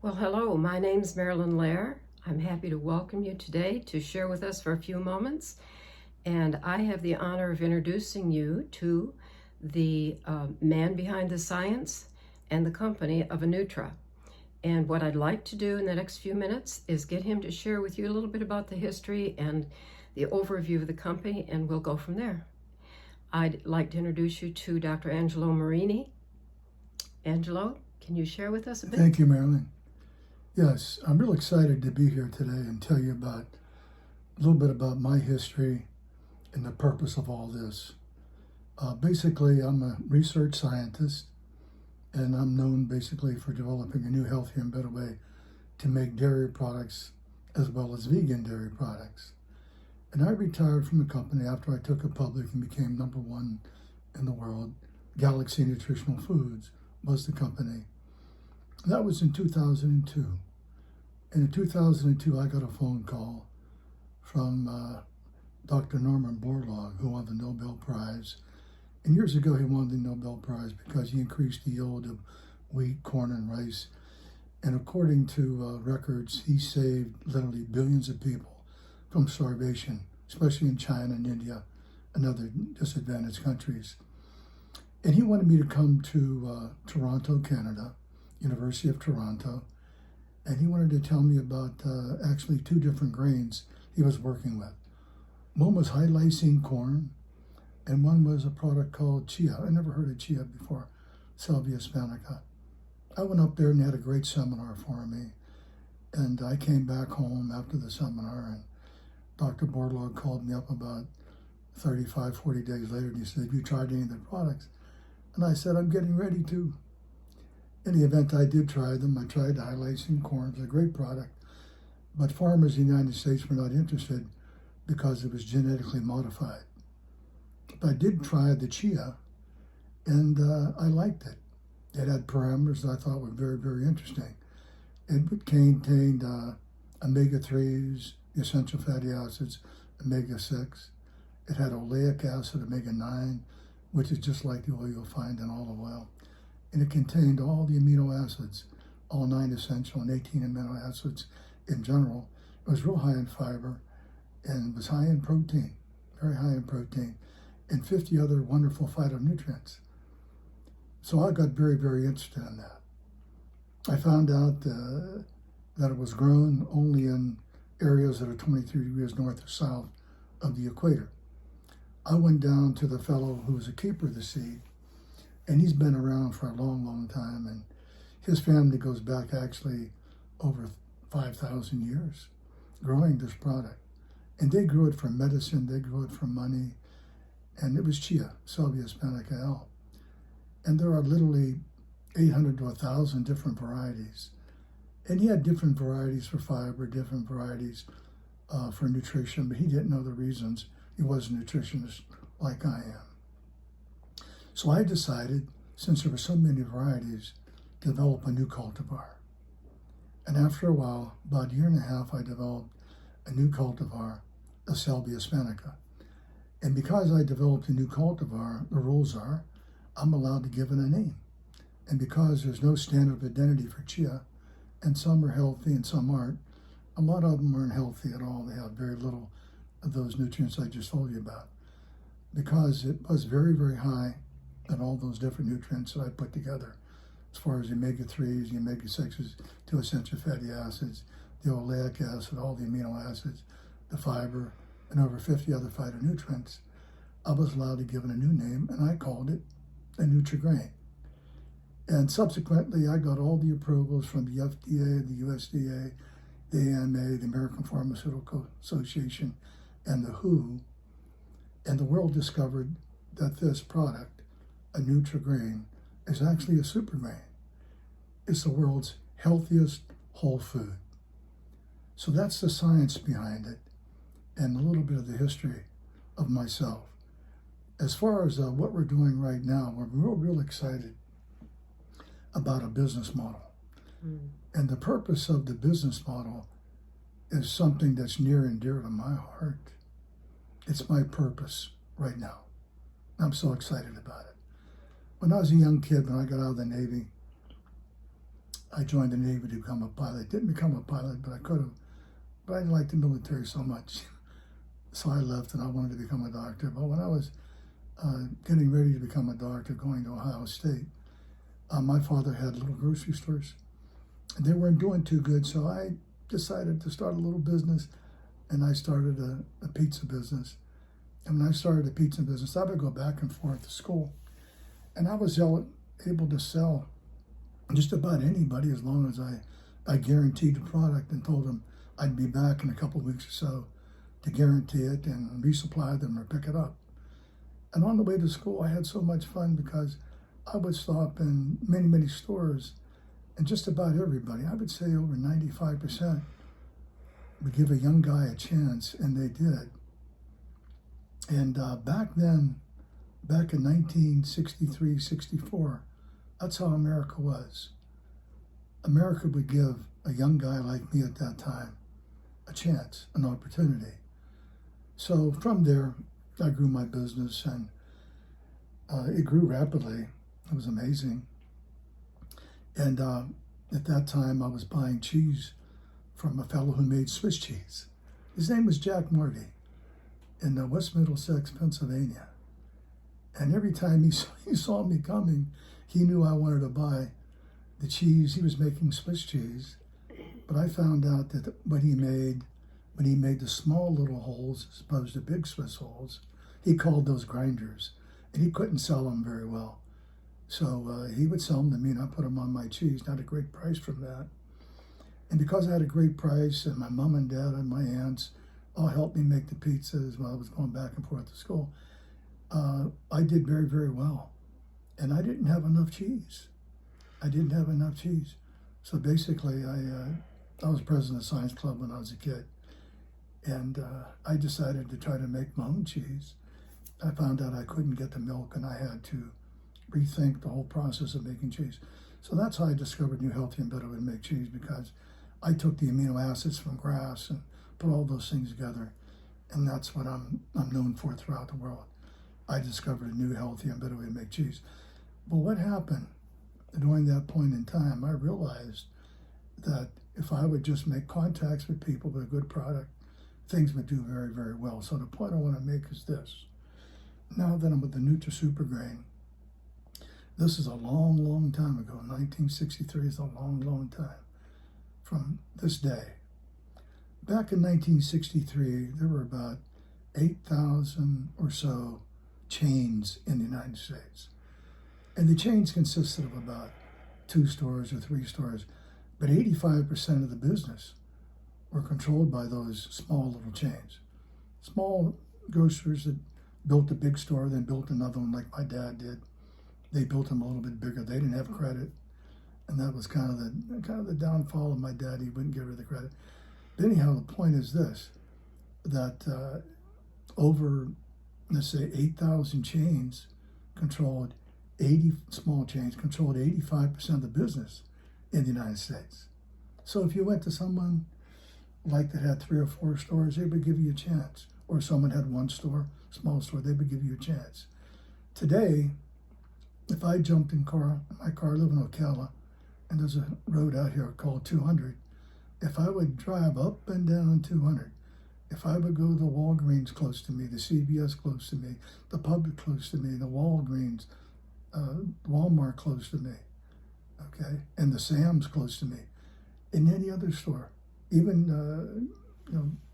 Well, hello, my name's Marilyn Lair. I'm happy to welcome you today to share with us for a few moments. And I have the honor of introducing you to the man behind the science and the company of Anutra. And what I'd like to do in the next few minutes is get him to share with you a little bit about the history and the overview of the company, and we'll go from there. I'd like to introduce you to Dr. Angelo Marini. Angelo, can you share with us a bit? Thank you, Marilyn. Yes, I'm real excited to be here today and tell you a little bit about my history and the purpose of all this. Basically, I'm a research scientist, and I'm known basically for developing a new, healthier, and better way to make dairy products as well as vegan dairy products. And I retired from the company after I took it public and became number one in the world. Galaxy Nutritional Foods was the company. That was in 2002. And in 2002, I got a phone call from Dr. Norman Borlaug, who won the Nobel Prize. And years ago, he won the Nobel Prize because he increased the yield of wheat, corn, and rice. And according to records, he saved literally billions of people from starvation, especially in China and India and other disadvantaged countries. And he wanted me to come to Toronto, Canada, University of Toronto, and he wanted to tell me about actually two different grains he was working with. One was high lysine corn, and one was a product called chia. I never heard of chia before, Salvia hispanica. I went up there and they had a great seminar for me, and I came back home after the seminar, and Dr. Borlaug called me up about 35, 40 days later, and he said, "Have you tried any of the products?" And I said, "I'm getting ready to." In the event, I did try them. I tried the high lysine corn. It's a great product. But farmers in the United States were not interested because it was genetically modified. But I did try the chia, and I liked it. It had parameters that I thought were very, very interesting. It contained omega-3s, the essential fatty acids, omega-6. It had oleic acid, omega-9, which is just like the oil you'll find in olive oil. And it contained all the amino acids, all 9 essential and 18 amino acids in general. It was real high in fiber, and it was high in protein, very high in protein, and 50 other wonderful phytonutrients. So I got very, very interested in that. I found out that it was grown only in areas that are 23 degrees north or south of the equator. I went down to the fellow who was a keeper of the seed, and he's been around for a long, long time, and his family goes back actually over 5,000 years growing this product. And they grew it for medicine, they grew it for money, and it was chia, Salvia hispanica L. And there are literally 800 to 1,000 different varieties. And he had different varieties for fiber, different varieties for nutrition, but he didn't know the reasons. He was a nutritionist like I am. So I decided, since there were so many varieties, to develop a new cultivar. And after a while, about a year and a half, I developed a new cultivar, a Salvia hispanica. And because I developed a new cultivar, the rules are, I'm allowed to give it a name. And because there's no standard of identity for chia, and some are healthy and some aren't, a lot of them aren't healthy at all. They have very little of those nutrients I just told you about. Because it was very, very high in all those different nutrients that I put together, as far as the omega-3s, the omega-6s, 2 essential fatty acids, the oleic acid, all the amino acids, the fiber, and over 50 other phytonutrients. I was allowed to give it a new name, and I called it a Nutrigrain. And subsequently, I got all the approvals from the FDA, the USDA, the AMA, the American Pharmaceutical Association, and the WHO, and the world discovered that this product, a Nutrigrain, is actually a super grain. It's the world's healthiest whole food. So that's the science behind it, and a little bit of the history of myself. As far as what we're doing right now, we're real excited about a business model. And the purpose of the business model is something that's near and dear to my heart. It's my purpose right now. I'm so excited about it. When I was a young kid, when I got out of the Navy, I joined the Navy to become a pilot. Didn't become a pilot, but I could have. But I didn't like the military so much. So I left and I wanted to become a doctor. But when I was getting ready to become a doctor, going to Ohio State, my father had little grocery stores. And they weren't doing too good, so I decided to start a little business, and I started a pizza business. And when I started a pizza business, I would go back and forth to school. And I was able to sell just about anybody as long as I guaranteed the product and told them I'd be back in a couple of weeks or so to guarantee it and resupply them or pick it up. And on the way to school, I had so much fun because I would stop in many, many stores, and just about everybody, I would say over 95%, would give a young guy a chance, and they did. And back then, back in 1963, 64, that's how America was. America would give a young guy like me at that time a chance, an opportunity. So from there, I grew my business, and it grew rapidly. It was amazing. And at that time, I was buying cheese from a fellow who made Swiss cheese. His name was Jack Marty in West Middlesex, Pennsylvania. And every time he saw me coming, he knew I wanted to buy the cheese. He was making Swiss cheese. But I found out that when he made the small little holes as opposed to big Swiss holes, he called those grinders. And he couldn't sell them very well. So he would sell them to me, and I put them on my cheese. Got a great price from that. And because I had a great price, and my mom and dad and my aunts all helped me make the pizzas while I was going back and forth to school, I did very, very well. And I didn't have enough cheese. So basically, I was president of Science Club when I was a kid. And I decided to try to make my own cheese. I found out I couldn't get the milk, and I had to rethink the whole process of making cheese. So that's how I discovered new, healthy, and better way to make cheese, because I took the amino acids from grass and put all those things together, and that's what I'm known for throughout the world. I discovered a new, healthy, and better way to make cheese. But what happened during that point in time, I realized that if I would just make contacts with people with a good product, things would do very, very well. So the point I want to make is this. Now that I'm with the Anutra Super Grain, this is a long, long time ago. 1963 is a long, long time from this day. Back in 1963, there were about 8,000 or so chains in the United States. And the chains consisted of about 2 stores or 3 stores, but 85% of the business were controlled by those small little chains. Small grocers that built a big store, then built another one like my dad did. They built them a little bit bigger. They didn't have credit, and that was kind of the downfall of my dad. He wouldn't give her the credit. But anyhow, the point is this: that over, let's say, 8,000 chains controlled 80 small chains controlled 85% of the business in the United States. So if you went to someone like that had 3 or 4 stores, they would give you a chance. Or someone had 1 store, small store, they would give you a chance. Today, if I jumped in my car, I live in Ocala, and there's a road out here called 200. If I would drive up and down 200, if I would go to the Walgreens close to me, the CVS close to me, the Publix close to me, the Walgreens, Walmart close to me, okay, and the Sam's close to me, in any other store, even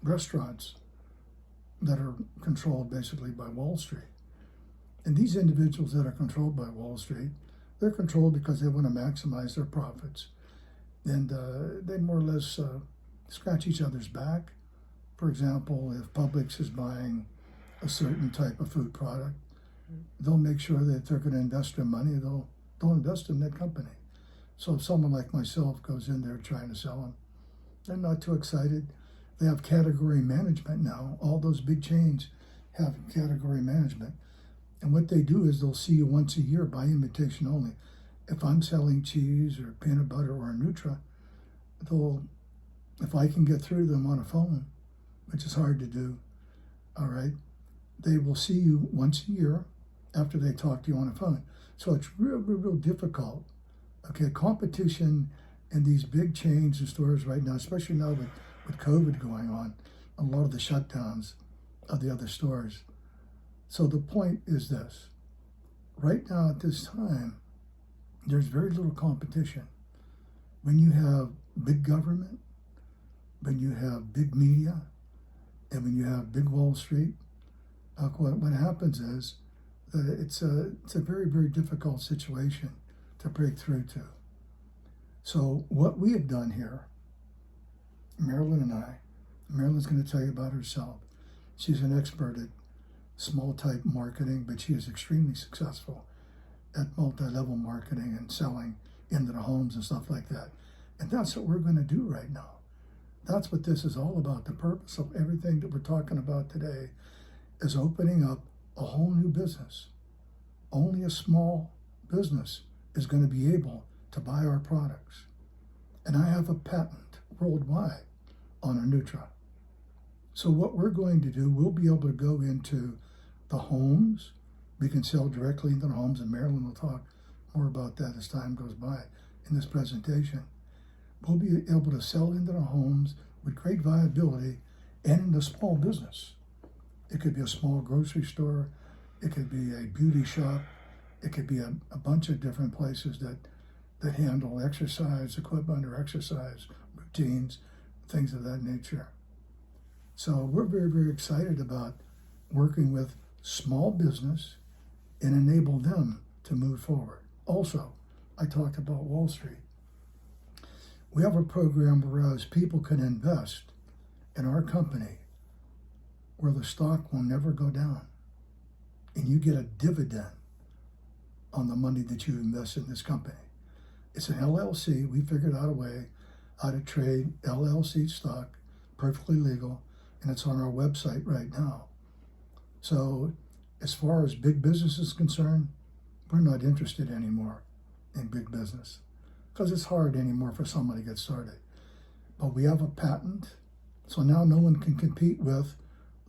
restaurants that are controlled basically by Wall Street. And these individuals that are controlled by Wall Street, they're controlled because they want to maximize their profits. And they more or less scratch each other's back. For example, if Publix is buying a certain type of food product, they'll make sure that if they're going to invest their money, they'll invest in that company. So if someone like myself goes in there trying to sell them, they're not too excited. They have category management now. All those big chains have category management. And what they do is they'll see you once a year by invitation only. If I'm selling cheese or peanut butter or Anutra, if I can get through to them on a phone, which is hard to do, all right, they will see you once a year after they talk to you on a phone. So it's real, real, real difficult. Okay, competition And these big chains and stores right now, especially now with COVID going on, a lot of the shutdowns of the other stores. So the point is this. Right now at this time, there's very little competition. When you have big government, when you have big media, and when you have big Wall Street, what happens is that it's a very, very difficult situation to break through to. So what we have done here, Marilyn and I, Marilyn's going to tell you about herself. She's an expert at small type marketing, but she is extremely successful at multi-level marketing and selling into the homes and stuff like that. And that's what we're going to do right now. That's what this is all about. The purpose of everything that we're talking about today is opening up a whole new business. Only a small business is going to be able to buy our products. And I have a patent worldwide on Anutra. So what we're going to do, we'll be able to go into the homes. We can sell directly into the homes, and Marilyn will talk more about that as time goes by in this presentation. We'll be able to sell into the homes with great viability and in the small business. It could be a small grocery store. It could be a beauty shop. It could be a bunch of different places that handle exercise equipment or exercise routines, things of that nature. So we're very, very excited about working with small business and enable them to move forward. Also, I talked about Wall Street. We have a program whereas people can invest in our company where the stock will never go down. And you get a dividend on the money that you invest in this company. It's an LLC. We figured out a way how to trade LLC stock, perfectly legal, and it's on our website right now. So as far as big business is concerned, we're not interested anymore in big business because it's hard anymore for someone to get started. But we have a patent, so now no one can compete with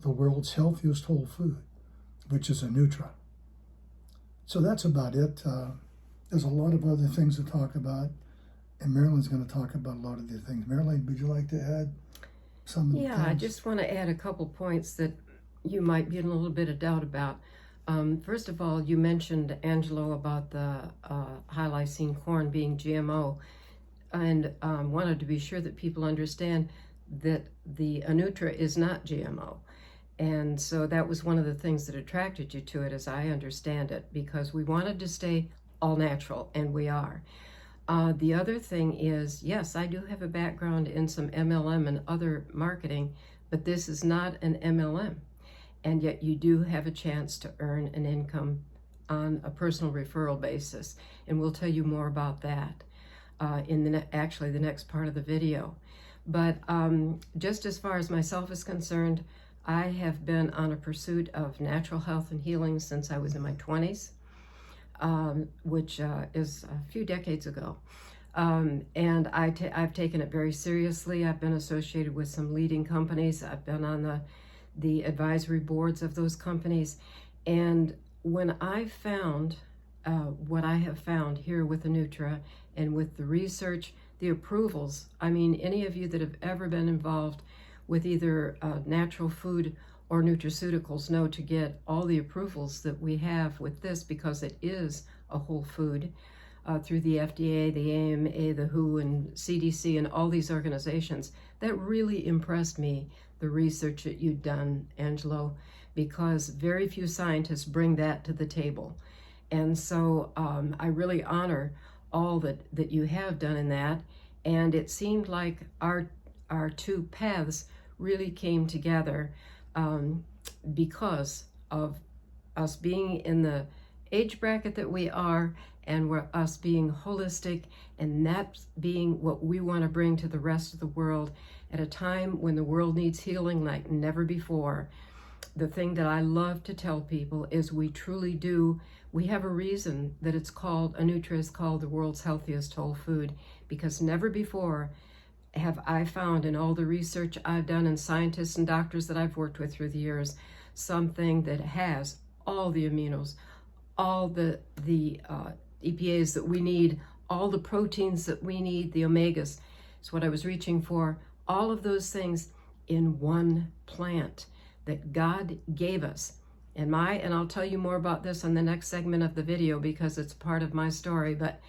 the world's healthiest whole food, which is Anutra. So that's about it. There's a lot of other things to talk about, and Marilyn's going to talk about a lot of the things. Marilyn, would you like to add some of the things? Yeah, I just want to add a couple points that you might be in a little bit of doubt about. First of all, you mentioned, Angelo, about the high lysine corn being GMO, and wanted to be sure that people understand that the Anutra is not GMO. And so that was one of the things that attracted you to it, as I understand it, because we wanted to stay all natural, and we are. The other thing is, yes, I do have a background in some MLM and other marketing, but this is not an MLM. And yet you do have a chance to earn an income on a personal referral basis. And we'll tell you more about that in the next part of the video. But just as far as myself is concerned, I have been on a pursuit of natural health and healing since I was in my 20s, which is a few decades ago. And I've taken it very seriously. I've been associated with some leading companies. I've been on the advisory boards of those companies. And when I found what I have found here with Anutra and with the research, the approvals, I mean, any of you that have ever been involved with either natural food or nutraceuticals know to get all the approvals that we have with this, because it is a whole food through the FDA, the AMA, the WHO, and CDC, and all these organizations. That really impressed me, the research that you've done, Angelo, because very few scientists bring that to the table. And so I really honor all that you have done in that. And it seemed like our two paths really came together because of us being in the age bracket that we are, and us being holistic, and that being what we want to bring to the rest of the world at a time when the world needs healing like never before. The thing that I love to tell people is we truly do. We have a reason that Anutra is called the world's healthiest whole food, because never before have I found in all the research I've done and scientists and doctors that I've worked with through the years, something that has all the aminos, all the EPAs that we need, all the proteins that we need, the omegas, is what I was reaching for. All of those things in one plant that God gave us. And I'll tell you more about this on the next segment of the video because it's part of my story, but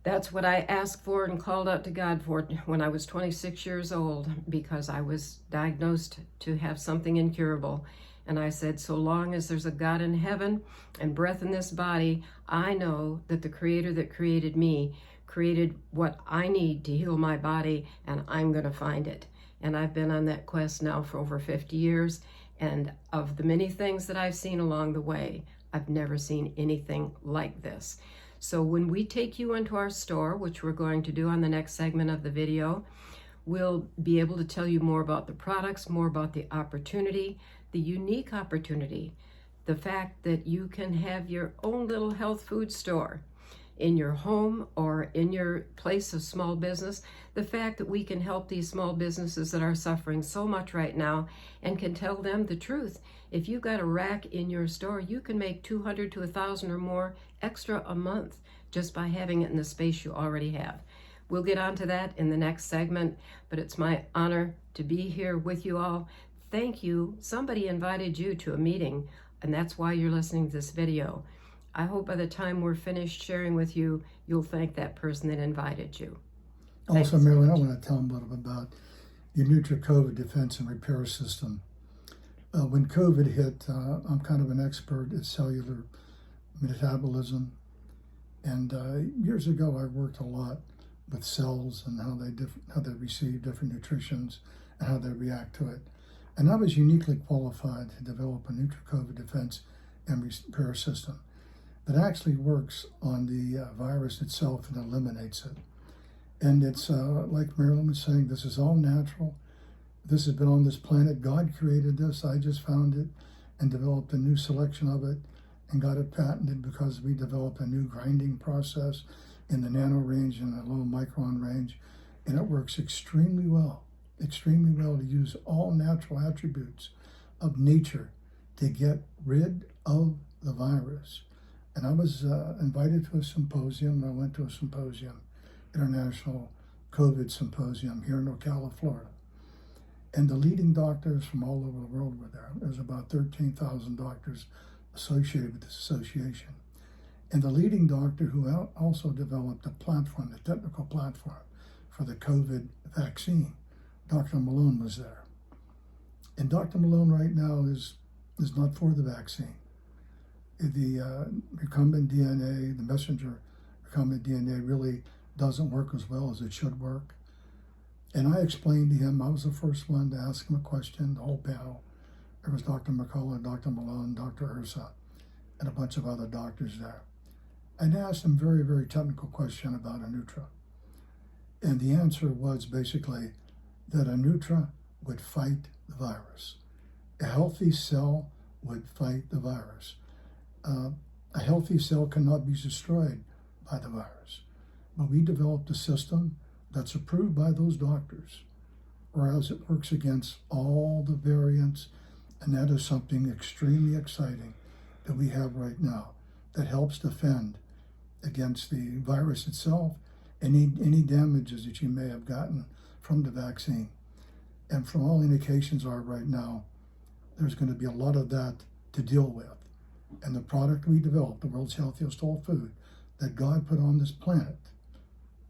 that's what I asked for and called out to God for when I was 26 years old, because I was diagnosed to have something incurable. And I said, so long as there's a God in heaven and breath in this body, I know that the Creator that created me created what I need to heal my body, and I'm going to find it. And I've been on that quest now for over 50 years. And of the many things that I've seen along the way, I've never seen anything like this. So when we take you into our store, which we're going to do on the next segment of the video, we'll be able to tell you more about the products, more about the opportunity, the unique opportunity, the fact that you can have your own little health food store in your home or in your place of small business, the fact that we can help these small businesses that are suffering so much right now and can tell them the truth. If you've got a rack in your store, you can make 200 to 1,000 or more extra a month just by having it in the space you already have. We'll get onto that in the next segment, but it's my honor to be here with you all. Thank you. Somebody invited you to a meeting, and that's why you're listening to this video. I hope by the time we're finished sharing with you, you'll thank that person that invited you. Also, Thanks. Marilyn, I want to tell them a little bit about your Anutra COVID defense and repair system. When COVID hit, I'm kind of an expert at cellular metabolism. And years ago, I worked a lot with cells and how they receive different nutritions and how they react to it. And I was uniquely qualified to develop a Anutra COVID defense and repair system that actually works on the virus itself and eliminates it. And it's like Marilyn was saying, this is all natural. This has been on this planet. God created this. I just found it and developed a new selection of it and got it patented because we developed a new grinding process in the nano range and the low micron range. And it works extremely well to use all natural attributes of nature to get rid of the virus. And I was invited to a symposium. I went to a symposium, International COVID Symposium here in Ocala, Florida. And the leading doctors from all over the world were there. There's about 13,000 doctors associated with this association. And the leading doctor who also developed a platform, the technical platform for the COVID vaccine, Dr. Malone, was there. And Dr. Malone right now is not for the vaccine. The recombinant DNA, the messenger recombinant DNA really doesn't work as well as it should work. And I explained to him, I was the first one to ask him a question, the whole panel. There was Dr. McCullough, Dr. Malone, Dr. Ursa, and a bunch of other doctors there. And I asked him a very, very technical question about Anutra. And the answer was basically that Anutra would fight the virus. A healthy cell would fight the virus. A healthy cell cannot be destroyed by the virus. But we developed a system that's approved by those doctors, whereas it works against all the variants, and that is something extremely exciting that we have right now that helps defend against the virus itself, any damages that you may have gotten from the vaccine. And from all indications are right now, there's going to be a lot of that to deal with. And the product we developed, the world's healthiest whole food, that God put on this planet,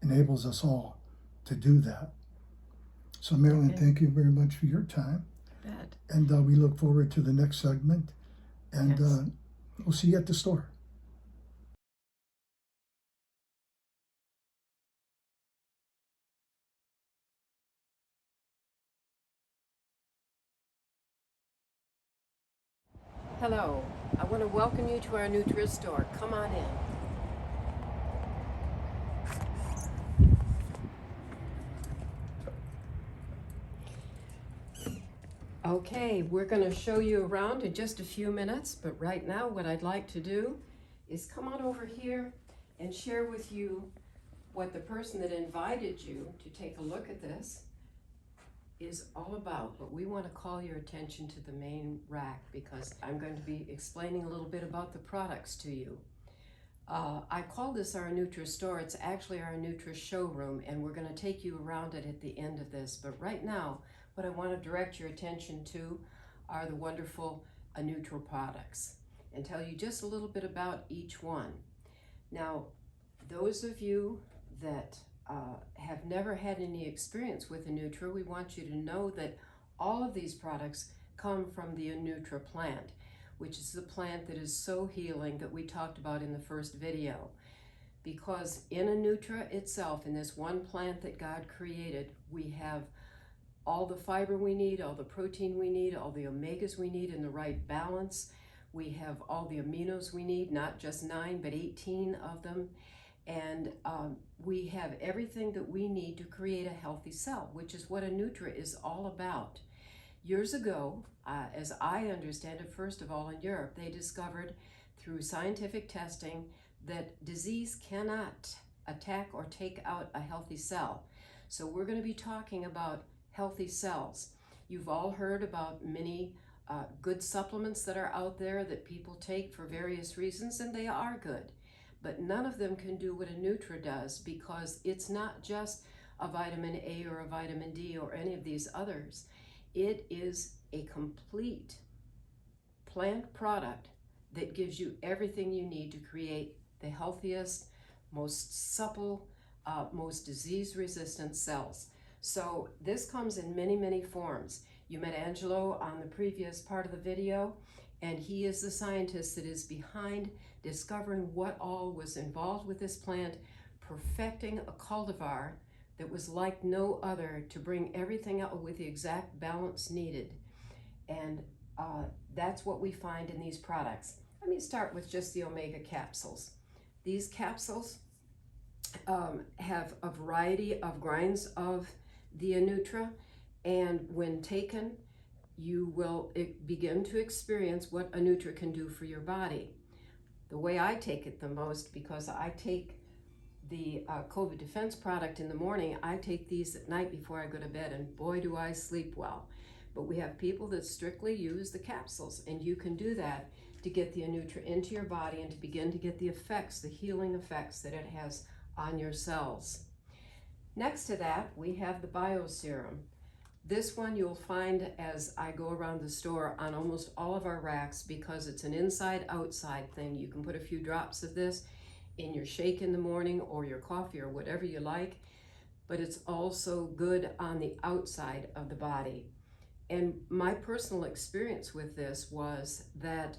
enables us all to do that. So Marilyn, thank you very much for your time. Bad. And we look forward to the next segment. And Yes. We'll see you at the store. Hello, I want to welcome you to our Anutra store. Come on in. Okay, we're going to show you around in just a few minutes, but right now what I'd like to do is come on over here and share with you what the person that invited you to take a look at this is all about. But we want to call your attention to the main rack because I'm going to be explaining a little bit about the products to you. I call this our Anutra store. It's actually our Anutra showroom, and we're going to take you around it at the end of this. But right now, what I want to direct your attention to are the wonderful Anutra products and tell you just a little bit about each one. Now, those of you that have never had any experience with Anutra, we want you to know that all of these products come from the Anutra plant, which is the plant that is so healing that we talked about in the first video. Because in Anutra itself, in this one plant that God created, we have all the fiber we need, all the protein we need, all the omegas we need in the right balance. We have all the aminos we need, not just 9, but 18 of them. And we have everything that we need to create a healthy cell, which is what Anutra is all about. Years ago, as I understand it, first of all in Europe, they discovered through scientific testing that disease cannot attack or take out a healthy cell. So we're going to be talking about healthy cells. You've all heard about many good supplements that are out there that people take for various reasons, and they are good. But none of them can do what Anutra does, because it's not just a vitamin A or a vitamin D or any of these others. It is a complete plant product that gives you everything you need to create the healthiest, most supple, most disease-resistant cells. So this comes in many, many forms. You met Angelo on the previous part of the video, and he is the scientist that is behind discovering what all was involved with this plant, perfecting a cultivar that was like no other to bring everything out with the exact balance needed. And that's what we find in these products. Let me start with just the omega capsules. These capsules have a variety of grinds of the Anutra, and when taken, you will begin to experience what Anutra can do for your body. The way I take it the most, because I take the COVID defense product in the morning, I take these at night before I go to bed, and boy do I sleep well. But we have people that strictly use the capsules, and you can do that to get the Anutra into your body and to begin to get the effects, the healing effects that it has on your cells. Next to that, we have the BioSerum. This one you'll find as I go around the store on almost all of our racks, because it's an inside-outside thing. You can put a few drops of this in your shake in the morning or your coffee or whatever you like, but it's also good on the outside of the body. And my personal experience with this was that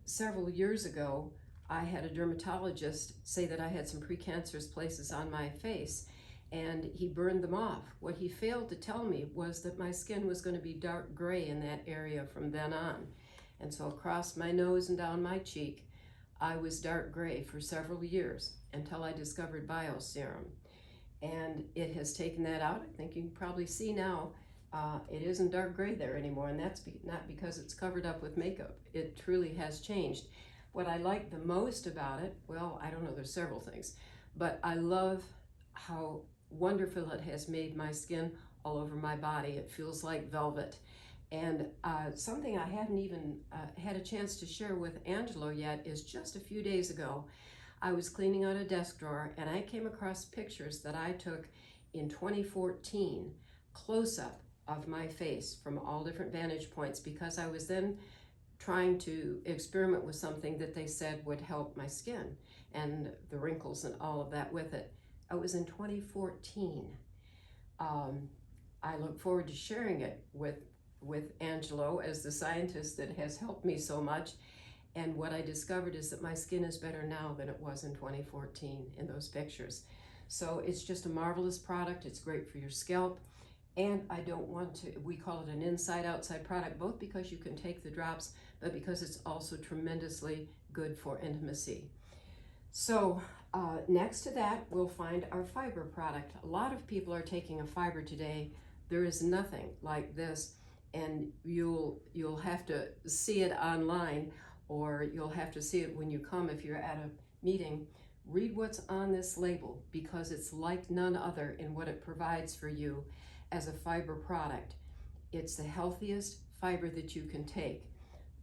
several years ago, I had a dermatologist say that I had some precancerous places on my face, and he burned them off. What he failed to tell me was that my skin was going to be dark gray in that area from then on. And so across my nose and down my cheek, I was dark gray for several years until I discovered BioSerum. And it has taken that out. I think you can probably see now it isn't dark gray there anymore, and that's not because it's covered up with makeup. It truly has changed. What I like the most about it, well, I don't know, there's several things, but I love how wonderful it has made my skin all over my body. It feels like velvet. And something I haven't even had a chance to share with Angelo yet is just a few days ago, I was cleaning out a desk drawer, and I came across pictures that I took in 2014, close-up of my face from all different vantage points, because I was then trying to experiment with something that they said would help my skin and the wrinkles and all of that with it. It was in 2014. I look forward to sharing it with Angelo as the scientist that has helped me so much. And what I discovered is that my skin is better now than it was in 2014 in those pictures. So it's just a marvelous product. It's great for your scalp. And I don't want to, we call it an inside-outside product, both because you can take the drops, but because it's also tremendously good for intimacy. So next to that, we'll find our fiber product. A lot of people are taking a fiber today. There is nothing like this, and you'll have to see it online, or you'll have to see it when you come if you're at a meeting. Read what's on this label, because it's like none other in what it provides for you as a fiber product. It's the healthiest fiber that you can take.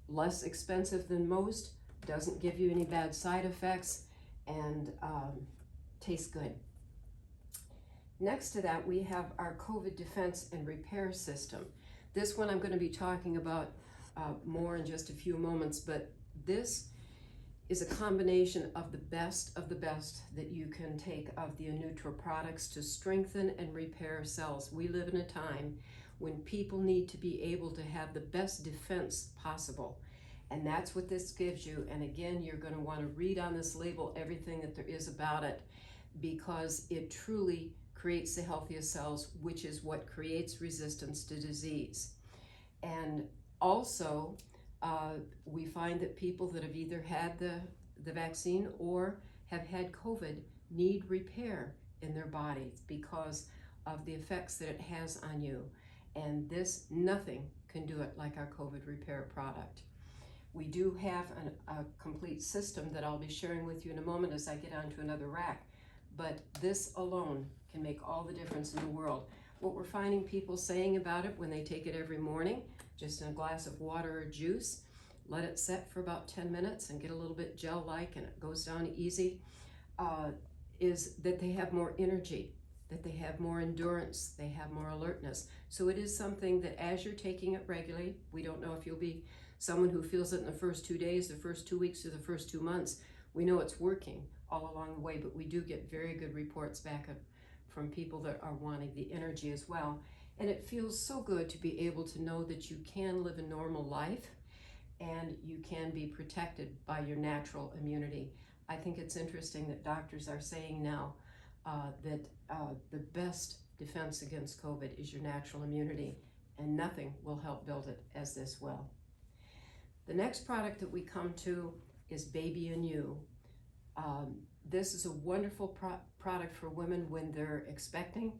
Less expensive than most, doesn't give you any bad side effects, and tastes good. Next to that, we have our COVID defense and repair system. This one I'm going to be talking about more in just a few moments, but this is a combination of the best that you can take of the Anutra products to strengthen and repair cells. We live in a time when people need to be able to have the best defense possible. And that's what this gives you. And again, you're going to want to read on this label everything that there is about it, because it truly creates the healthiest cells, which is what creates resistance to disease. And also, we find that people that have either had the vaccine or have had COVID need repair in their bodies because of the effects that it has on you. And this, nothing can do it like our COVID repair product. We do have a complete system that I'll be sharing with you in a moment as I get onto another rack. But this alone can make all the difference in the world. What we're finding people saying about it when they take it every morning, just in a glass of water or juice, let it set for about 10 minutes and get a little bit gel-like and it goes down easy, is that they have more energy, that they have more endurance, they have more alertness. So it is something that as you're taking it regularly, we don't know if you'll be someone who feels it in the first 2 days, the first 2 weeks, or the first 2 months. We know it's working all along the way, but we do get very good reports back from people that are wanting the energy as well. And it feels so good to be able to know that you can live a normal life and you can be protected by your natural immunity. I think it's interesting that doctors are saying now that the best defense against COVID is your natural immunity, and nothing will help build it as this will. The next product that we come to is Baby and You. This is a wonderful product for women when they're expecting.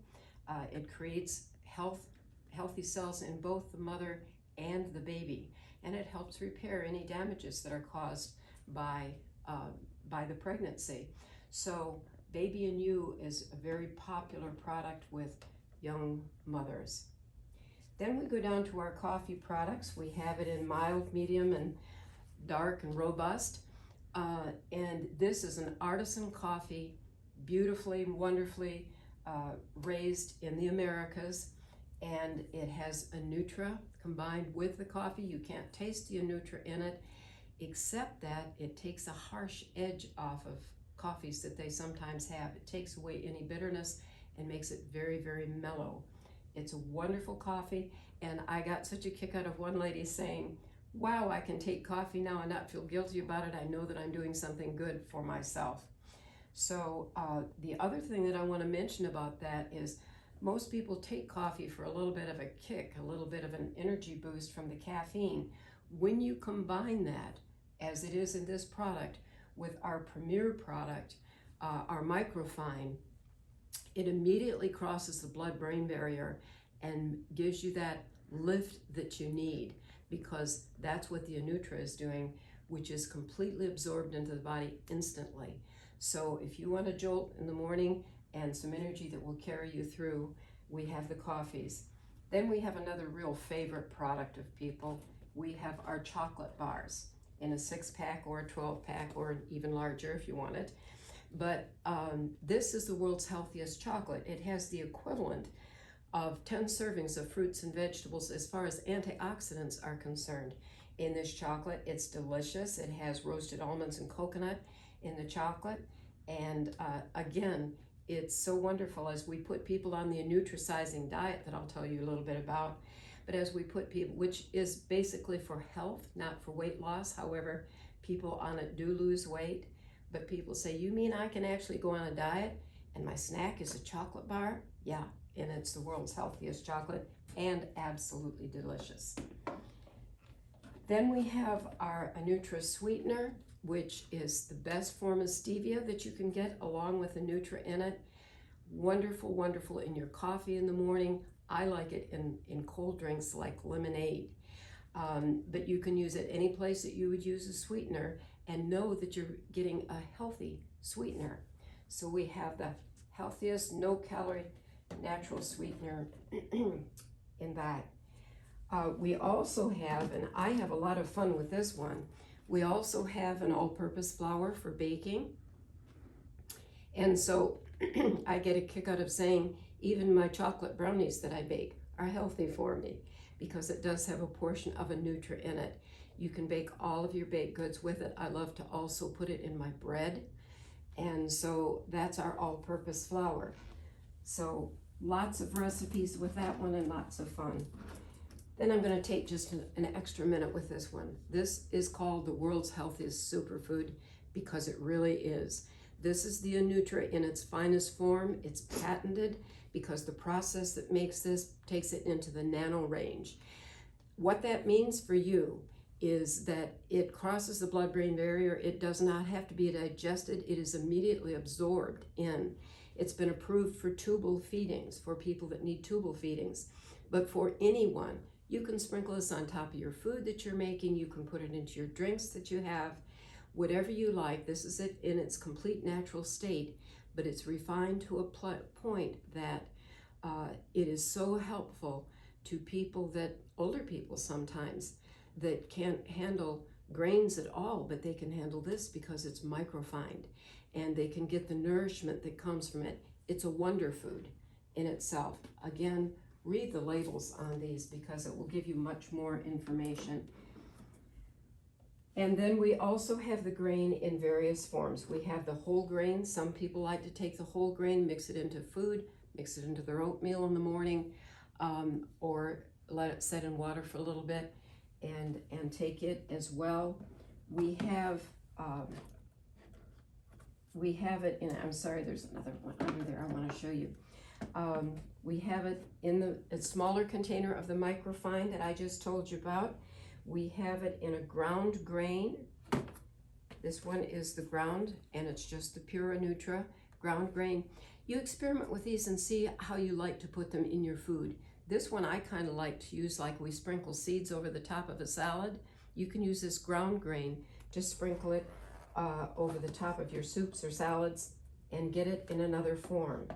It creates healthy cells in both the mother and the baby, and it helps repair any damages that are caused by the pregnancy. So Baby and You is a very popular product with young mothers. Then we go down to our coffee products. We have it in mild, medium, and dark and robust. And this is an artisan coffee, beautifully, wonderfully raised in the Americas. And it has Anutra combined with the coffee. You can't taste the Anutra in it, except that it takes a harsh edge off of coffees that they sometimes have. It takes away any bitterness and makes it very, very mellow. It's a wonderful coffee, and I got such a kick out of one lady saying, wow, I can take coffee now and not feel guilty about it. I know that I'm doing something good for myself. So the other thing that I want to mention about that is most people take coffee for a little bit of a kick, a little bit of an energy boost from the caffeine. When you combine that, as it is in this product, with our premier product, our microfine, it immediately crosses the blood-brain barrier and gives you that lift that you need, because that's what the Anutra is doing, which is completely absorbed into the body instantly. So if you want a jolt in the morning and some energy that will carry you through, we have the coffees. Then we have another real favorite product of people. We have our chocolate bars in a 6-pack or a 12-pack or even larger if you want it. But this is the world's healthiest chocolate. It has the equivalent of 10 servings of fruits and vegetables as far as antioxidants are concerned in this chocolate. It's delicious. It has roasted almonds and coconut in the chocolate. And again, it's so wonderful as we put people on the nutrisizing diet that I'll tell you a little bit about. But as we put people, which is basically for health, not for weight loss. However, people on it do lose weight. But people say, you mean I can actually go on a diet and my snack is a chocolate bar? Yeah, and it's the world's healthiest chocolate and absolutely delicious. Then we have our Anutra sweetener, which is the best form of stevia that you can get along with Anutra in it. Wonderful, wonderful in your coffee in the morning. I like it in cold drinks like lemonade. But you can use it any place that you would use a sweetener and know that you're getting a healthy sweetener. So we have the healthiest, no-calorie, natural sweetener in that. We also have, and I have a lot of fun with this one, we also have an all-purpose flour for baking. And so I get a kick out of saying even my chocolate brownies that I bake are healthy for me because it does have a portion of Anutra in it. You can bake all of your baked goods with it. I love to also put it in my bread. And so that's our all-purpose flour. So lots of recipes with that one and lots of fun. Then I'm going to take just an extra minute with this one. This is called the world's healthiest superfood because it really is. This is the Anutra in its finest form. It's patented because the process that makes this takes it into the nano range. What that means for you is that it crosses the blood-brain barrier. It does not have to be digested. It is immediately absorbed in. It's been approved for tubal feedings, for people that need tubal feedings. But for anyone, you can sprinkle this on top of your food that you're making. You can put it into your drinks that you have, whatever you like. This is it in its complete natural state, but it's refined to a point that it is so helpful to people that, older people sometimes, that can't handle grains at all, but they can handle this because it's microfined and they can get the nourishment that comes from it. It's a wonder food in itself. Again, read the labels on these because it will give you much more information. And then we also have the grain in various forms. We have the whole grain. Some people like to take the whole grain, mix it into food, mix it into their oatmeal in the morning, or let it set in water for a little bit and take it as well. We have it in, I'm sorry, there's another one under there I want to show you. We have it in a smaller container of the microfine that I just told you about. We have it in a ground grain. This one is the ground, and it's just the pure Anutra ground grain. You experiment with these and see how you like to put them in your food. This one I kind of like to use like we sprinkle seeds over the top of a salad. You can use this ground grain to sprinkle it over the top of your soups or salads and get it in another form.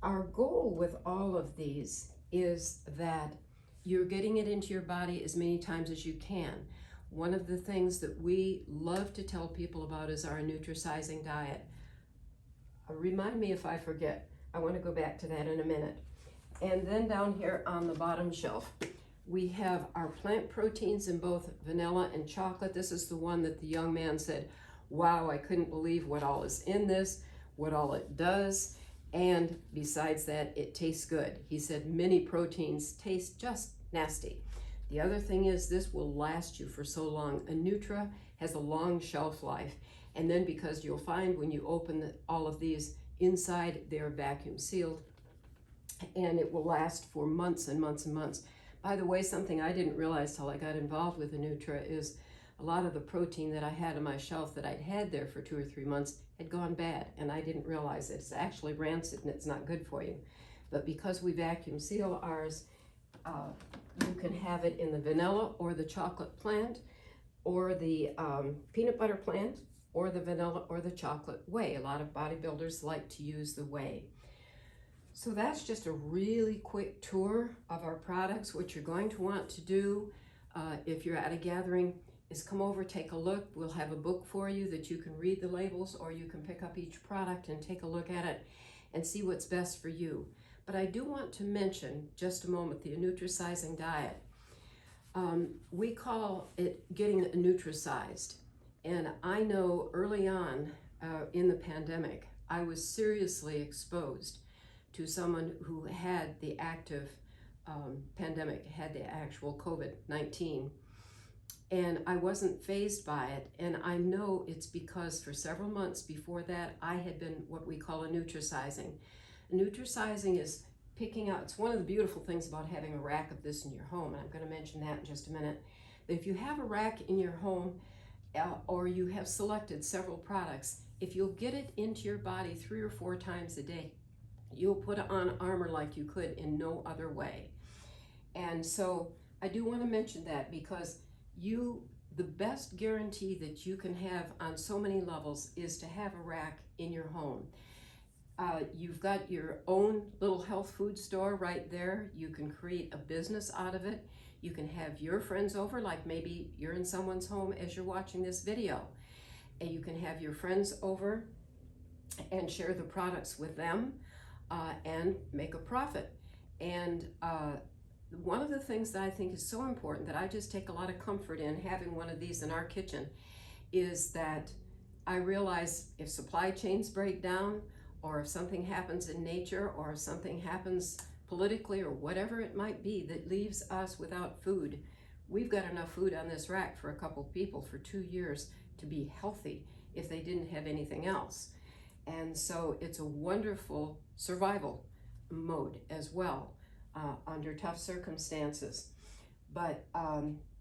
Our goal with all of these is that you're getting it into your body as many times as you can. One of the things that we love to tell people about is our nutrisizing diet. Remind me if I forget. I want to go back to that in a minute. And then down here on the bottom shelf, we have our plant proteins in both vanilla and chocolate. This is the one that the young man said, wow, I couldn't believe what all is in this, what all it does. And besides that, it tastes good. He said many proteins taste just nasty. The other thing is this will last you for so long. Anutra has a long shelf life. And then because you'll find when you open all of these inside, they're vacuum sealed and it will last for months and months and months. By the way, something I didn't realize till I got involved with Anutra is a lot of the protein that I had on my shelf that I'd had there for 2 or 3 months had gone bad, and I didn't realize it. It's actually rancid and it's not good for you. But because we vacuum seal ours, you can have it in the vanilla or the chocolate plant or the peanut butter plant or the vanilla or the chocolate whey. A lot of bodybuilders like to use the whey. So that's just a really quick tour of our products. What you're going to want to do if you're at a gathering is come over, take a look. We'll have a book for you that you can read the labels, or you can pick up each product and take a look at it and see what's best for you. But I do want to mention, just a moment, the nutrisizing diet. We call it getting nutricized. And I know early on in the pandemic, I was seriously exposed to someone who had the active pandemic, had the actual COVID-19. And I wasn't fazed by it. And I know it's because for several months before that, I had been what we call a nutricizing. Nutricizing is picking out, it's one of the beautiful things about having a rack of this in your home, and I'm going to mention that in just a minute. But if you have a rack in your home, or you have selected several products, if you'll get it into your body 3 or 4 times a day, you'll put on armor like you could in no other way. And so I do want to mention that because the best guarantee that you can have on so many levels is to have a rack in your home. You've got your own little health food store right there. You can create a business out of it. You can have your friends over, like maybe you're in someone's home as you're watching this video, and you can have your friends over and share the products with them and make a profit. And one of the things that I think is so important, that I just take a lot of comfort in having one of these in our kitchen, is that I realize if supply chains break down, or if something happens in nature, or if something happens politically, or whatever it might be that leaves us without food, we've got enough food on this rack for a couple people for 2 years to be healthy if they didn't have anything else. And so it's a wonderful survival mode as well under tough circumstances. But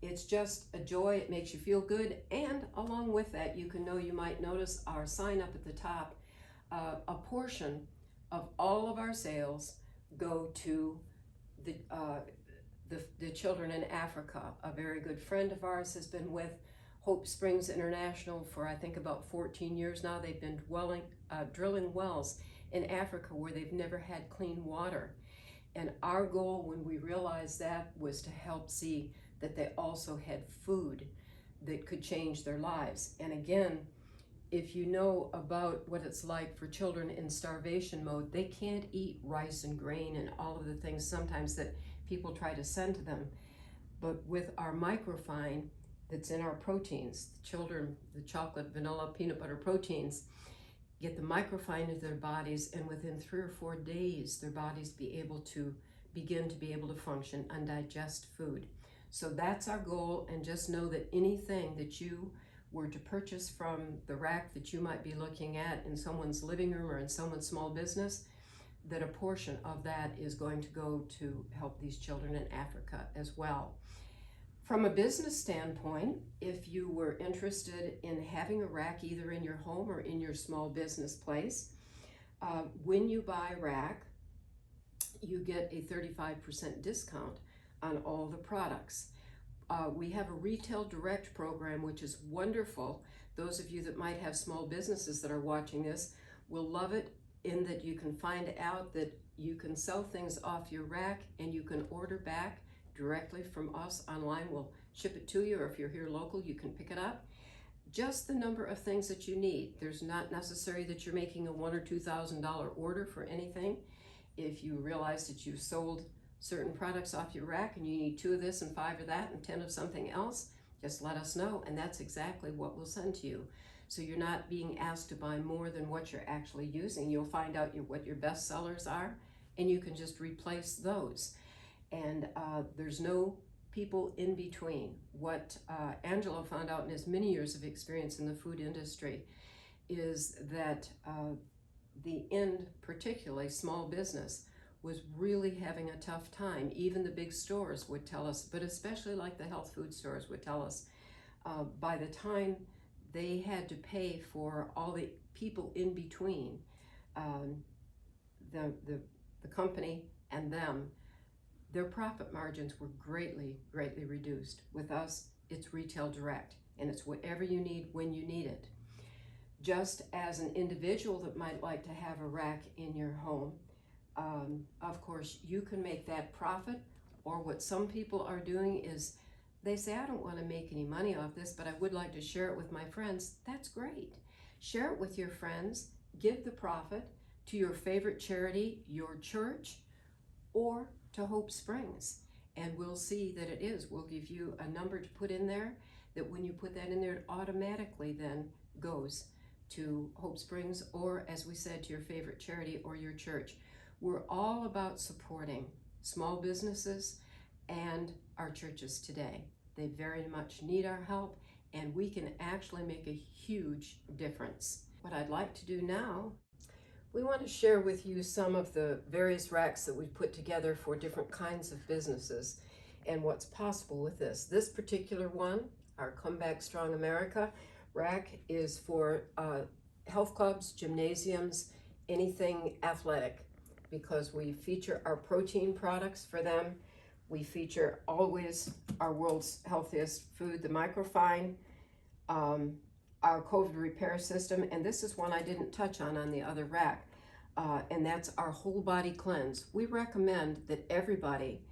it's just a joy. It makes you feel good. And along with that, you might notice our sign up at the top. A portion of all of our sales go to the children in Africa. A very good friend of ours has been with Hope Springs International for I think about 14 years now. They've been drilling wells in Africa where they've never had clean water. And our goal when we realized that was to help see that they also had food that could change their lives. And again, if you know about what it's like for children in starvation mode, they can't eat rice and grain and all of the things sometimes that people try to send to them. But with our microfine that's in our proteins, the children, the chocolate, vanilla, peanut butter proteins, get the microfine into their bodies, and within 3 or 4 days, their bodies begin to be able to function and digest food. So that's our goal, and just know that anything that you were to purchase from the rack that you might be looking at in someone's living room or in someone's small business, that a portion of that is going to go to help these children in Africa as well. From a business standpoint, if you were interested in having a rack either in your home or in your small business place, when you buy a rack, you get a 35% discount on all the products. We have a retail direct program, which is wonderful. Those of you that might have small businesses that are watching this will love it, in that you can find out that you can sell things off your rack and you can order back directly from us online. We'll ship it to you, or if you're here local, you can pick it up. Just the number of things that you need. There's not necessary that you're making a $1,000 or $2,000 order for anything. If you realize that you've sold certain products off your rack and you need 2 of this and 5 of that and 10 of something else, just let us know, and that's exactly what we'll send to you. So you're not being asked to buy more than what you're actually using. You'll find out what your best sellers are, and you can just replace those. And there's no people in between. What Angelo found out in his many years of experience in the food industry is that the end, particularly small business, was really having a tough time. Even the big stores would tell us, but especially like the health food stores would tell us, by the time they had to pay for all the people in between, the company and them, their profit margins were greatly reduced. With us, it's retail direct, and it's whatever you need when you need it. Just as an individual that might like to have a rack in your home, of course, you can make that profit. Or what some people are doing is they say, I don't want to make any money off this, but I would like to share it with my friends. That's great. Share it with your friends. Give the profit to your favorite charity, your church, or to Hope Springs. And we'll see that it is. We'll give you a number to put in there, that when you put that in there, it automatically then goes to Hope Springs, or as we said, to your favorite charity or your church. We're all about supporting small businesses and our churches today. They very much need our help, and we can actually make a huge difference. What I'd like to do now, we want to share with you some of the various racks that we've put together for different kinds of businesses and what's possible with this. This particular one, our Come Back Strong America rack, is for health clubs, gymnasiums, anything athletic, because we feature our protein products for them. We feature always our world's healthiest food, the microfine, our COVID repair system, and this is one I didn't touch on the other rack, and that's our whole body cleanse. We recommend that everybody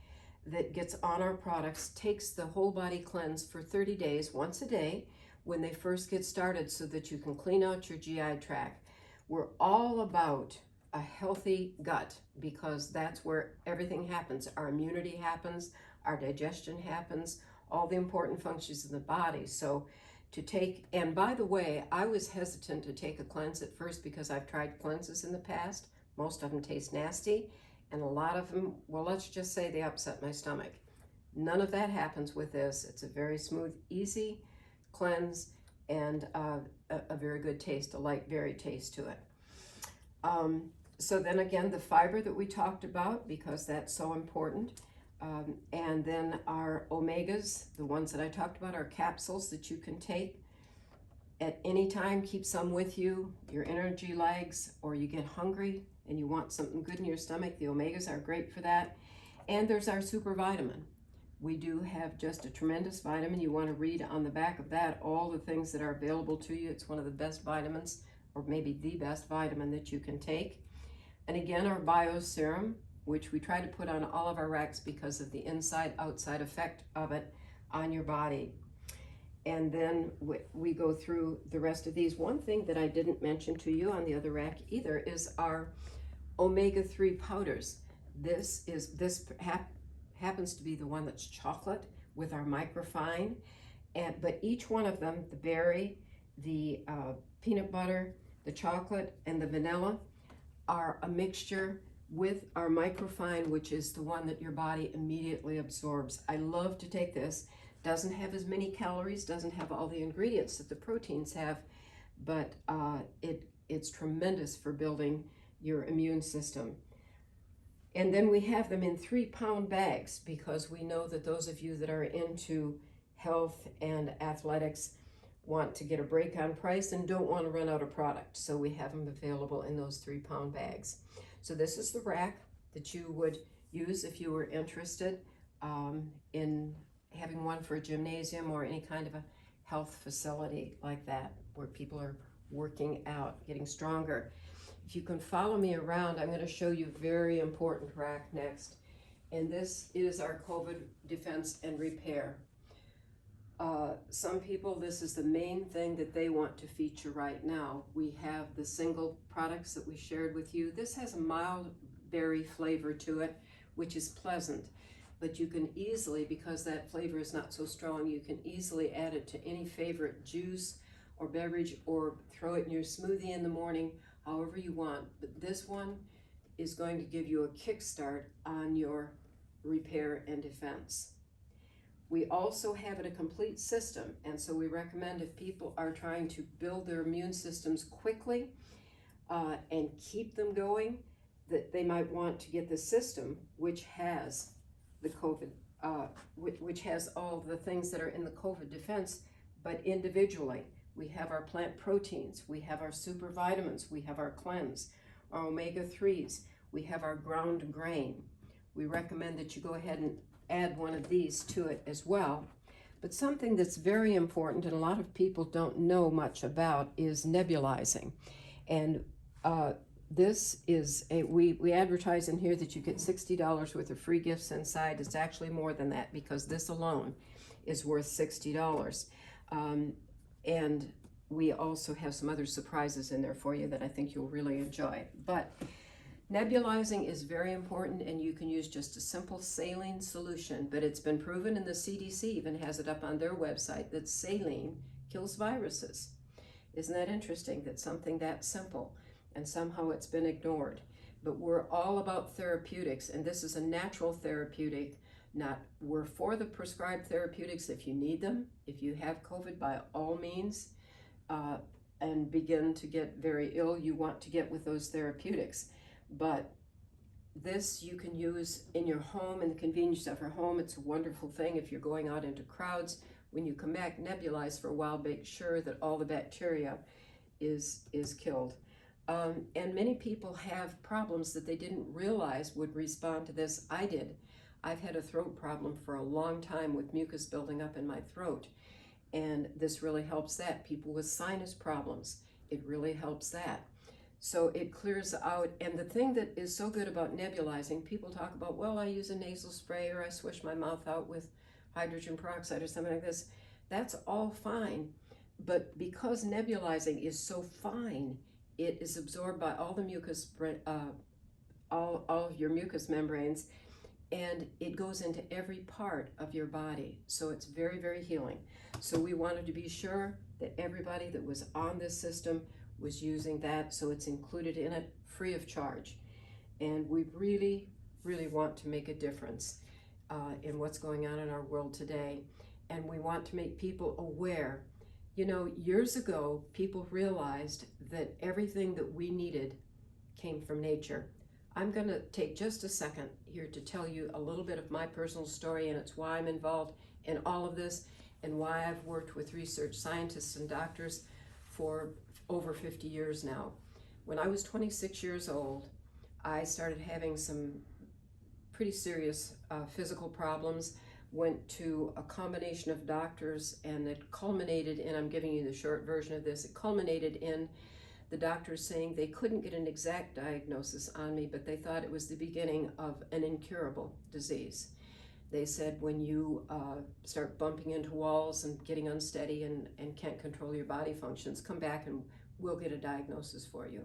that gets on our products takes the whole body cleanse for 30 days, once a day, when they first get started, so that you can clean out your GI tract. We're all about a healthy gut because that's where everything happens. Our immunity happens, our digestion happens, all the important functions in the body. So to take, and by the way, I was hesitant to take a cleanse at first because I've tried cleanses in the past. Most of them taste nasty, and a lot of them, well, let's just say they upset my stomach. None of that happens with this. It's a very smooth, easy cleanse, and a very good taste, a light berry taste to it. So then again, the fiber that we talked about, because that's so important. And then our omegas, the ones that I talked about, are capsules that you can take at any time. Keep some with you, your energy lags, or you get hungry and you want something good in your stomach. The omegas are great for that. And there's our super vitamin. We do have just a tremendous vitamin. You want to read on the back of that all the things that are available to you. It's one of the best vitamins, or maybe the best vitamin that you can take. And again, our bio serum, which we try to put on all of our racks because of the inside-outside effect of it on your body. And then we go through the rest of these. One thing that I didn't mention to you on the other rack either is our omega-3 powders. This happens to be the one that's chocolate with our microfine, but each one of them, the berry, the peanut butter, the chocolate, and the vanilla, are a mixture with our microfine, which is the one that your body immediately absorbs. I love to take this. Doesn't have as many calories, doesn't have all the ingredients that the proteins have, but it's tremendous for building your immune system. And then we have them in 3-pound bags because we know that those of you that are into health and athletics want to get a break on price and don't want to run out of product. So we have them available in those 3-pound bags. So this is the rack that you would use if you were interested in having one for a gymnasium or any kind of a health facility like that where people are working out, getting stronger. If you can follow me around, I'm going to show you a very important rack next. And this is our COVID defense and repair. Some people, this is the main thing that they want to feature right now. We have the single products that we shared with you. This has a mild berry flavor to it, which is pleasant. But you can easily, because that flavor is not so strong, you can easily add it to any favorite juice or beverage or throw it in your smoothie in the morning, however you want. But this one is going to give you a kickstart on your repair and defense. We also have it a complete system, and so we recommend if people are trying to build their immune systems quickly and keep them going, that they might want to get the system, which has the COVID, which has all the things that are in the COVID defense, but individually. We have our plant proteins, we have our super vitamins, we have our cleanse, our omega-3s, we have our ground grain. We recommend that you go ahead and add one of these to it as well. But something that's very important and a lot of people don't know much about is nebulizing. And this is, we advertise in here that you get $60 worth of free gifts inside. It's actually more than that because this alone is worth $60. And we also have some other surprises in there for you that I think you'll really enjoy. But nebulizing is very important, and you can use just a simple saline solution, but it's been proven, and the CDC even has it up on their website, that saline kills viruses. Isn't that interesting that something that simple, and somehow it's been ignored? But we're all about therapeutics, and this is a natural therapeutic. We're for the prescribed therapeutics if you need them. If you have COVID, by all means, and begin to get very ill, you want to get with those therapeutics. But this you can use in your home, in the convenience of your home. It's a wonderful thing if you're going out into crowds. When you come back, nebulize for a while, make sure that all the bacteria is killed. And many people have problems that they didn't realize would respond to this. I did. I've had a throat problem for a long time with mucus building up in my throat. And this really helps that. People with sinus problems, it really helps that. So it clears out. And the thing that is so good about nebulizing, people talk about, well, I use a nasal spray or I swish my mouth out with hydrogen peroxide or something like this. That's all fine. But because nebulizing is so fine, it is absorbed by all the mucus, all of your mucous membranes, and it goes into every part of your body. So it's very, very healing. So we wanted to be sure that everybody that was on this system was using that, so it's included in it free of charge. And we really, really want to make a difference in what's going on in our world today. And we want to make people aware. You know, years ago, people realized that everything that we needed came from nature. I'm going to take just a second here to tell you a little bit of my personal story, and it's why I'm involved in all of this and why I've worked with research scientists and doctors for over 50 years now. When I was 26 years old, I started having some pretty serious physical problems, went to a combination of doctors, and it culminated in, I'm giving you the short version of this, it culminated in the doctors saying they couldn't get an exact diagnosis on me, but they thought it was the beginning of an incurable disease. They said, when you start bumping into walls and getting unsteady and can't control your body functions, come back and we'll get a diagnosis for you.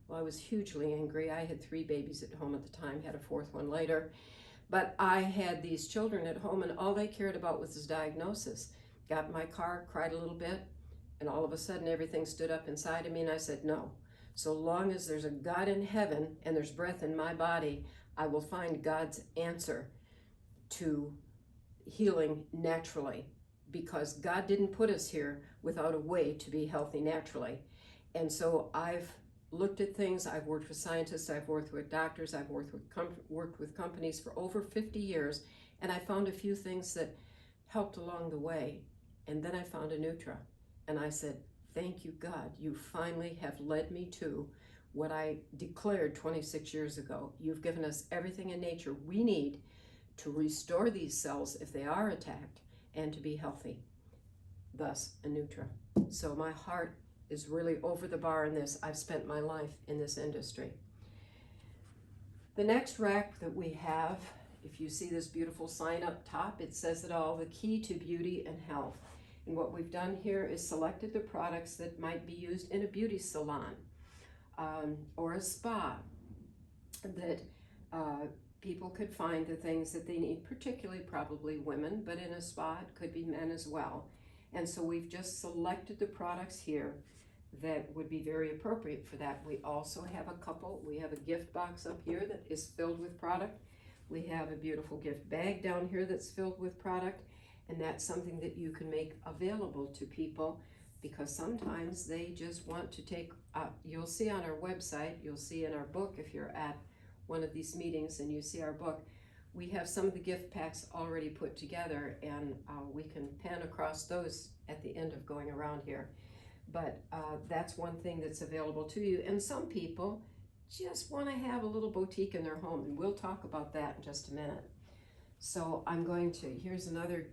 Well, I was hugely angry. I had 3 babies at home at the time, had a 4th one later. But I had these children at home, and all they cared about was this diagnosis. Got in my car, cried a little bit, and all of a sudden everything stood up inside of me, and I said, no. So long as there's a God in heaven and there's breath in my body, I will find God's answer to healing naturally, because God didn't put us here without a way to be healthy naturally. And so I've looked at things, I've worked with scientists, I've worked with doctors, I've worked with companies for over 50 years, and I found a few things that helped along the way. And then I found Anutra, and I said, thank you, God, you finally have led me to what I declared 26 years ago. You've given us everything in nature we need to restore these cells if they are attacked and to be healthy. Thus, Anutra. So my heart is really over the bar in this. I've spent my life in this industry. The next rack that we have, if you see this beautiful sign up top, it says it all, the key to beauty and health. And what we've done here is selected the products that might be used in a beauty salon or a spa, that people could find the things that they need, particularly probably women, but in a spa it could be men as well. And so we've just selected the products here that would be very appropriate for that. We also have a couple, we have a gift box up here that is filled with product. We have a beautiful gift bag down here that's filled with product, and that's something that you can make available to people, because sometimes they just want to take, you'll see on our website, you'll see in our book, if you're at one of these meetings and you see our book, we have some of the gift packs already put together, and we can pan across those at the end of going around here. But that's one thing that's available to you. And some people just want to have a little boutique in their home, and we'll talk about that in just a minute. So I'm going to, here's another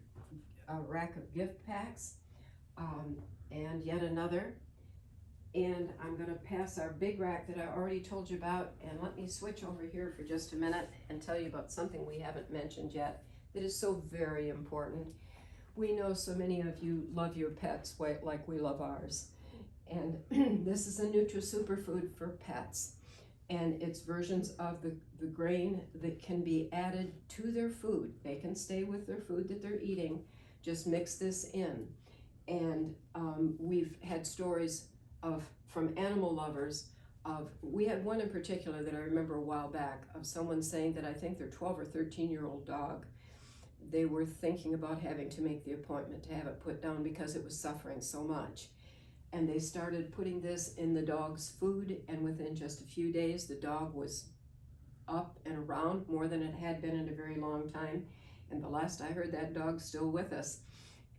rack of gift packs, and yet another. And I'm going to pass our big rack that I already told you about, and let me switch over here for just a minute and tell you about something we haven't mentioned yet that is so very important. We know so many of you love your pets like we love ours. And this is a Anutra superfood for pets. And it's versions of the grain that can be added to their food. They can stay with their food that they're eating. Just mix this in. And we've had stories from animal lovers we had one in particular that I remember a while back of someone saying that I think their 12 or 13-year-old dog, they were thinking about having to make the appointment to have it put down because it was suffering so much. And they started putting this in the dog's food, and within just a few days, the dog was up and around more than it had been in a very long time. And the last I heard, that dog's still with us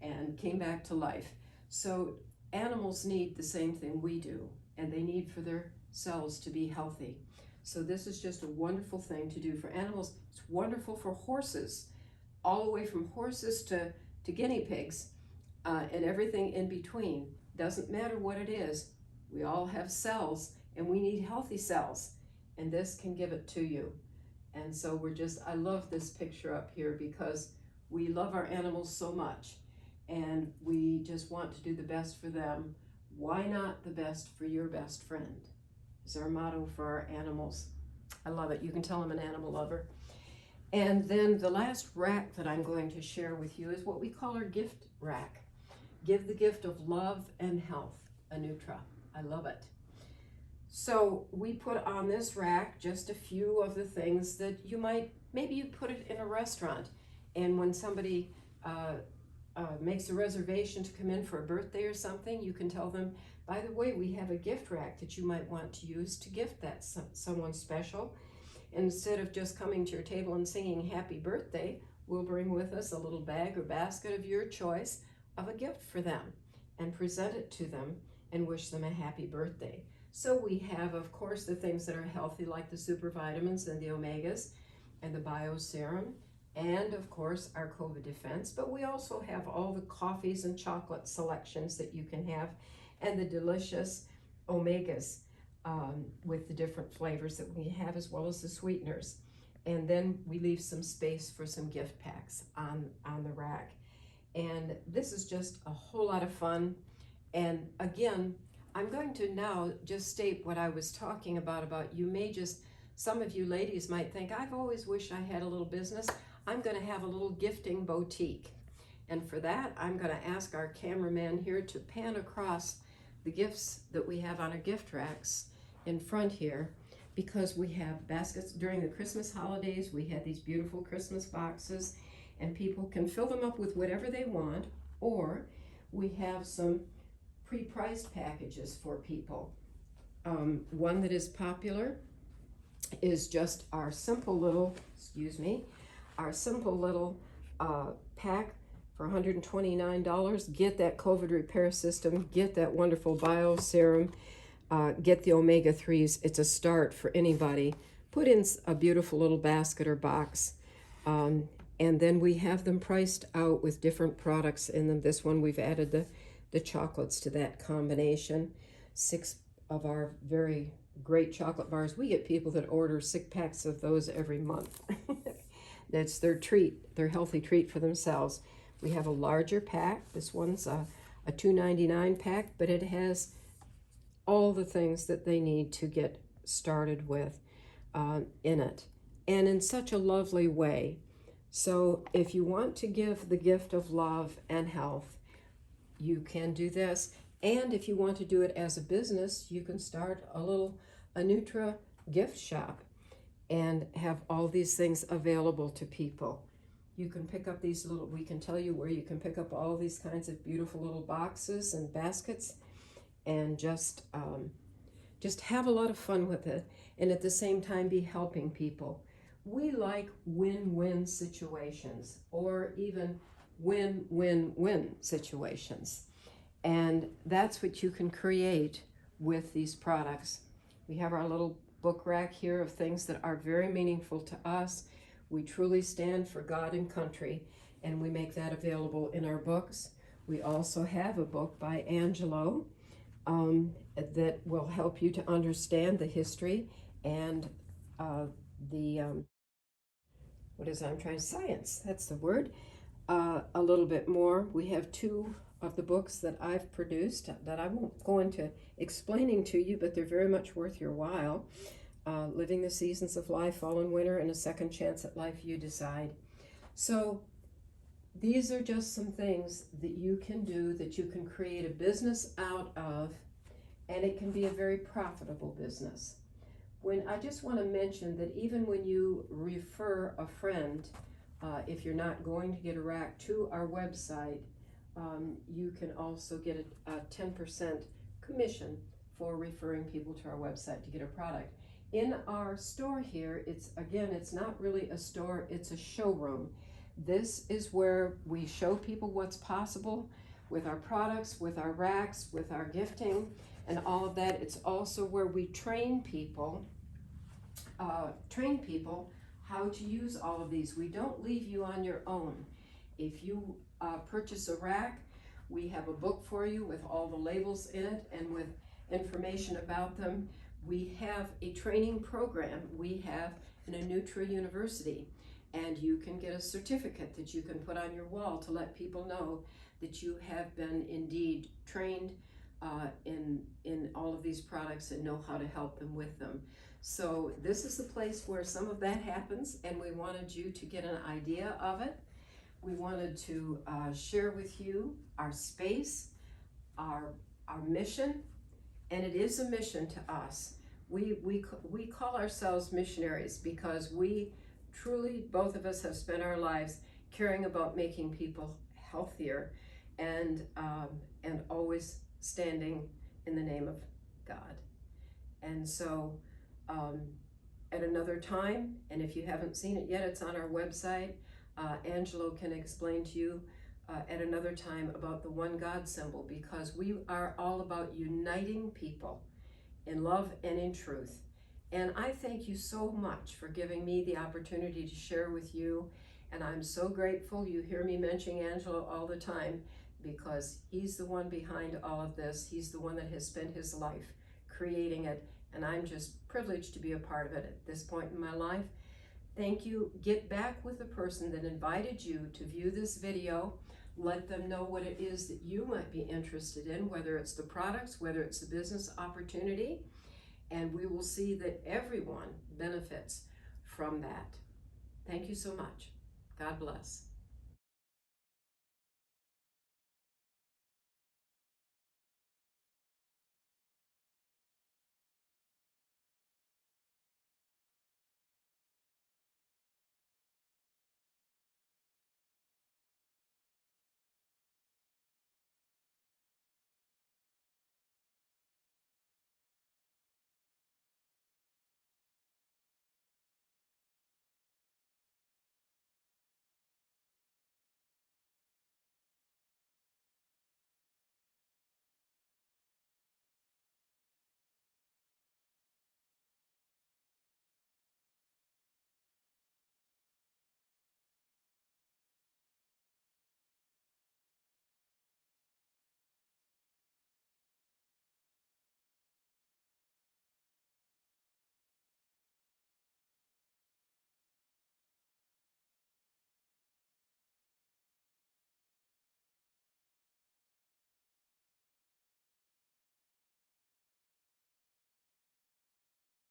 and came back to life. So animals need the same thing we do, and they need for their cells to be healthy. So this is just a wonderful thing to do for animals. It's wonderful for horses, all the way from horses to guinea pigs and everything in between. Doesn't matter what it is, we all have cells and we need healthy cells, and this can give it to you. And so I love this picture up here because we love our animals so much and we just want to do the best for them. Why not the best for your best friend? is our motto for our animals. I love it. You can tell I'm an animal lover. And then the last rack that I'm going to share with you is what we call our gift rack. Give the gift of love and health, Anutra. I love it. So we put on this rack just a few of the things that you might, maybe you put it in a restaurant, and when somebody makes a reservation to come in for a birthday or something, you can tell them, by the way, we have a gift rack that you might want to use to gift that someone special. Instead of just coming to your table and singing happy birthday, we'll bring with us a little bag or basket of your choice of a gift for them and present it to them and wish them a happy birthday. So we have, of course, the things that are healthy, like the super vitamins and the omegas and the bio serum, and of course our COVID defense. But we also have all the coffees and chocolate selections that you can have, and the delicious omegas with the different flavors that we have, as well as the sweeteners. And then we leave some space for some gift packs on the rack. And this is just a whole lot of fun. And again, I'm going to now just state what I was talking about you may just, some of you ladies might think, I've always wished I had a little business. I'm going to have a little gifting boutique. And for that, I'm going to ask our cameraman here to pan across the gifts that we have on our gift racks in front here, because we have baskets during the Christmas holidays. We had these beautiful Christmas boxes, and people can fill them up with whatever they want, or we have some pre-priced packages for people. One that is popular is just our simple little, our simple little pack for $129. Get that COVID repair system, get that wonderful bio serum, get the omega-3s. It's a start for anybody. Put in a beautiful little basket or box. And then we have them priced out with different products in them. This one, we've added the chocolates to that combination. 6 of our very great chocolate bars. We get people that order 6 packs of those every month. That's their treat, their healthy treat for themselves. We have a larger pack. This one's a $2.99 pack, but it has all the things that they need to get started with in it, and in such a lovely way. So if you want to give the gift of love and health, you can do this. And if you want to do it as a business, you can start a little Anutra gift shop and have all these things available to people. You can pick up these little, we can tell you where you can pick up all these kinds of beautiful little boxes and baskets, and just have a lot of fun with it, and at the same time be helping people. We like win-win situations, or even win-win-win situations. And that's what you can create with these products. We have our little book rack here of things that are very meaningful to us. We truly stand for God and country, and we make that available in our books. We also have a book by Angelo that will help you to understand the history and science, that's the word, a little bit more. We have 2 of the books that I've produced that I won't go into explaining to you, but they're very much worth your while. Living the Seasons of Life, Fall and Winter, and A Second Chance at Life, You Decide. So these are just some things that you can do, that you can create a business out of, and it can be a very profitable business. I just want to mention that even when you refer a friend, if you're not going to get a rack, to our website, you can also get a 10% commission for referring people to our website to get a product. In our store here, it's not really a store, it's a showroom. This is where we show people what's possible with our products, with our racks, with our gifting, and all of that. It's also where we train people how to use all of these. We don't leave you on your own. If you purchase a rack, we have a book for you with all the labels in it and with information about them. We have a training program. We have an Anutra University, and you can get a certificate that you can put on your wall to let people know that you have been indeed trained in all of these products and know how to help them with them. So this is the place where some of that happens, and we wanted you to get an idea of it. We wanted to share with you our space, our mission, and it is a mission to us. We call ourselves missionaries because we truly, both of us, have spent our lives caring about making people healthier, and always standing in the name of God. And so at another time, and if you haven't seen it yet, it's on our website. Angelo can explain to you at another time about the one God symbol, because we are all about uniting people in love and in truth. And I thank you so much for giving me the opportunity to share with you. And I'm so grateful. You hear me mention Angelo all the time because he's the one behind all of this. He's the one that has spent his life creating it. And I'm just privileged to be a part of it at this point in my life. Thank you. Get back with the person that invited you to view this video. Let them know what it is that you might be interested in, whether it's the products, whether it's the business opportunity, and we will see that everyone benefits from that. Thank you so much. God bless.